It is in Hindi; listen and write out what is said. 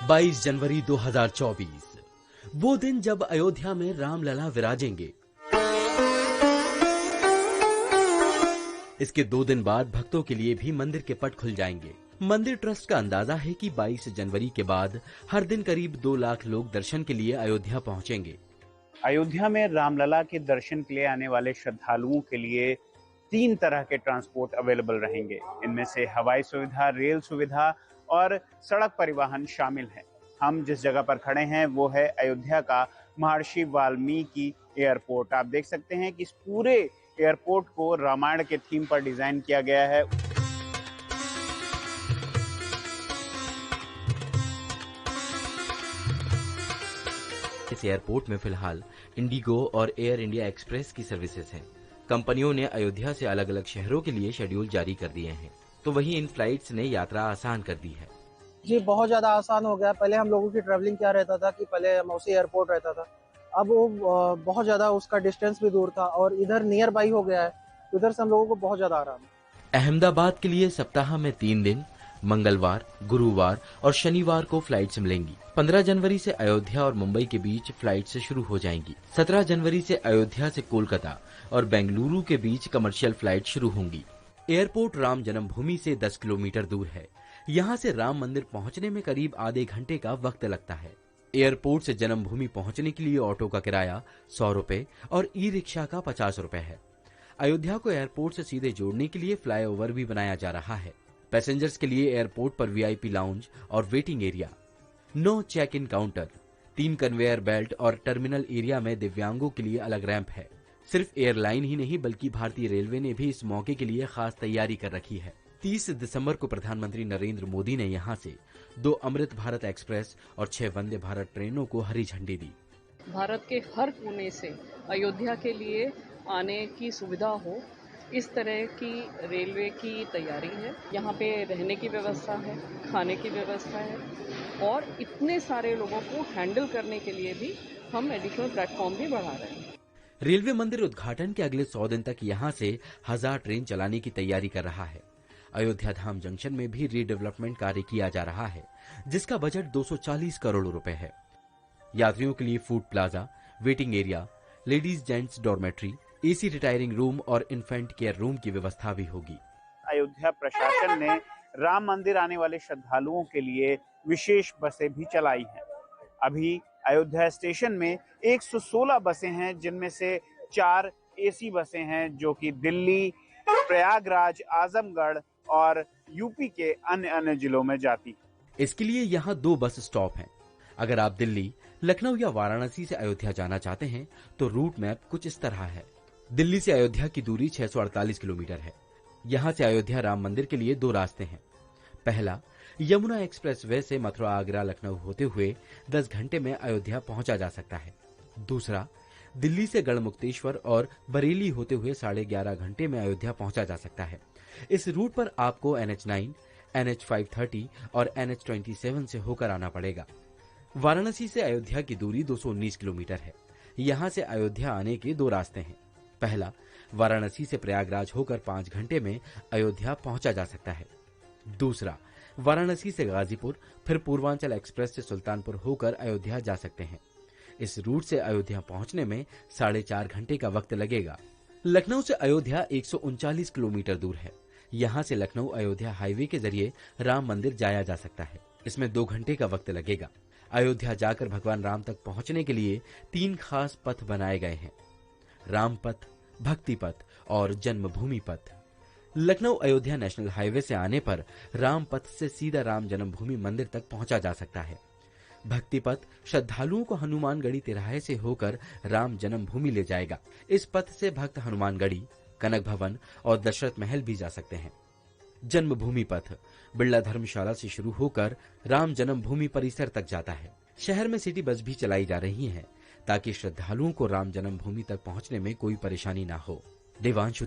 22 जनवरी 2024 वो दिन जब अयोध्या में रामलला विराजेंगे। इसके 2 दिन बाद भक्तों के लिए भी मंदिर के पट खुल जाएंगे। मंदिर ट्रस्ट का अंदाजा है कि 22 जनवरी के बाद हर दिन करीब 2 लाख लोग दर्शन के लिए अयोध्या पहुंचेंगे। अयोध्या में रामलला के दर्शन के लिए आने वाले श्रद्धालुओं के लिए 3 तरह के ट्रांसपोर्ट अवेलेबल रहेंगे। इनमें से हवाई सुविधा, रेल सुविधा और सड़क परिवहन शामिल है। हम जिस जगह पर खड़े हैं वो है अयोध्या का महर्षि वाल्मीकि एयरपोर्ट। आप देख सकते हैं कि इस पूरे एयरपोर्ट को रामायण के थीम पर डिजाइन किया गया है। इस एयरपोर्ट में फिलहाल इंडिगो और एयर इंडिया एक्सप्रेस की सर्विसेज हैं। कंपनियों ने अयोध्या से अलग अलग शहरों के लिए शेड्यूल जारी कर दिए हैं, तो वहीं इन फ्लाइट्स ने यात्रा आसान कर दी है। जी, बहुत ज़्यादा आसान हो गया। पहले हम लोगों की ट्रैवलिंग क्या रहता था कि पहले मौसी एयरपोर्ट रहता था, अब वो बहुत ज़्यादा उसका डिस्टेंस भी दूर था और इधर नियर बाई हो गया है, इधर से हम लोगों को बहुत ज़्यादा आराम है। अहमदाबाद के लिए सप्ताह में 3 दिन मंगलवार, गुरुवार और शनिवार को फ्लाइट्स मिलेंगी। 15 जनवरी से अयोध्या और मुंबई के बीच फ्लाइट्स शुरू हो जाएंगी। 17 जनवरी से अयोध्या से कोलकाता और बेंगलुरु के बीच कमर्शियल फ्लाइट शुरू होंगी। एयरपोर्ट राम जन्मभूमि से 10 किलोमीटर दूर है। यहाँ से राम मंदिर पहुँचने में करीब आधे घंटे का वक्त लगता है। एयरपोर्ट से जन्मभूमि पहुँचने के लिए ऑटो का किराया 100 रुपए और ई रिक्शा का 50 रुपए है। अयोध्या को एयरपोर्ट से सीधे जोड़ने के लिए फ्लाईओवर भी बनाया जा रहा है। पैसेंजर्स के लिए एयरपोर्ट पर वीआईपी लाउंज और waiting area, no check in counter, 3 conveyor belt और टर्मिनल एरिया में दिव्यांगों के लिए अलग रैंप है। सिर्फ एयरलाइन ही नहीं बल्कि भारतीय रेलवे ने भी इस मौके के लिए खास तैयारी कर रखी है। 30 दिसंबर को प्रधानमंत्री नरेंद्र मोदी ने यहां से 2 अमृत भारत एक्सप्रेस और 6 वंदे भारत ट्रेनों को हरी झंडी दी। भारत के हर कोने से अयोध्या के लिए आने की सुविधा हो, इस तरह की रेलवे की तैयारी है। यहाँ पे रहने की व्यवस्था है, खाने की व्यवस्था है और इतने सारे लोगों को हैंडल करने के लिए भी हम एडिशनल प्लेटफॉर्म भी बढ़ा रहे हैं। रेलवे मंदिर उद्घाटन के अगले 100 दिन तक यहाँ से 1000 ट्रेन चलाने की तैयारी कर रहा है। अयोध्या धाम जंक्शन में भी रीडेवलपमेंट कार्य किया जा रहा है, जिसका बजट 240 करोड़ रुपए है। यात्रियों के लिए food plaza, waiting area, ladies gents dormitory, AC retiring room और इन्फेंट केयर रूम की व्यवस्था भी होगी। अयोध्या प्रशासन ने राम मंदिर आने वाले श्रद्धालुओं के लिए विशेष बसें भी चलाई हैं। अभी अयोध्या स्टेशन में 116 बसें हैं, जिनमें से 4 एसी बसें हैं जो कि दिल्ली, प्रयागराज, आजमगढ़ और यूपी के अन्य जिलों में जाती है। इसके लिए यहाँ 2 बस स्टॉप हैं। अगर आप दिल्ली, लखनऊ या वाराणसी से अयोध्या जाना चाहते हैं तो रूट मैप कुछ इस तरह है। दिल्ली से अयोध्या की दूरी 648 किलोमीटर है। यहाँ से अयोध्या राम मंदिर के लिए 2 रास्ते हैं। पहला, यमुना एक्सप्रेस वे से मथुरा, आगरा, लखनऊ होते हुए 10 घंटे में अयोध्या पहुंचा जा सकता है। दूसरा, दिल्ली से गढ़मुक्तेश्वर और बरेली होते हुए 11.5 घंटे में अयोध्या पहुंचा जा सकता है। इस रूट पर आपको NH9, NH530 और NH27 से होकर आना पड़ेगा। वाराणसी से अयोध्या की दूरी 219 किलोमीटर है। यहाँ से अयोध्या आने के 2 रास्ते हैं। पहला, वाराणसी से प्रयागराज होकर 5 घंटे में अयोध्या पहुंचा जा सकता है। दूसरा, वाराणसी से गाजीपुर फिर पूर्वांचल एक्सप्रेस से सुल्तानपुर होकर अयोध्या जा सकते हैं। इस रूट से अयोध्या पहुंचने में 4.5 घंटे का वक्त लगेगा। लखनऊ से अयोध्या 139 किलोमीटर दूर है। यहाँ से लखनऊ अयोध्या हाईवे के जरिए राम मंदिर जाया जा सकता है। इसमें 2 घंटे का वक्त लगेगा। अयोध्या जाकर भगवान राम तक पहुंचने के लिए 3 खास पथ बनाए गए हैं: राम पथ, भक्ति पथ और जन्मभूमि पथ। लखनऊ अयोध्या नेशनल हाईवे से आने पर राम पथ से सीधा राम जन्मभूमि मंदिर तक पहुंचा जा सकता है। भक्ति पथ श्रद्धालुओं को हनुमानगढ़ी तिराहे से होकर राम जन्मभूमि ले जाएगा। इस पथ से भक्त हनुमानगढ़ी, कनक भवन और दशरथ महल भी जा सकते हैं। जन्मभूमि पथ बिरला धर्मशाला से शुरू होकर राम जन्मभूमि परिसर तक जाता है। शहर में सिटी बस भी चलाई जा रही है ताकि श्रद्धालुओं को राम जन्मभूमि तक पहुंचने में कोई परेशानी ना हो। देवांशु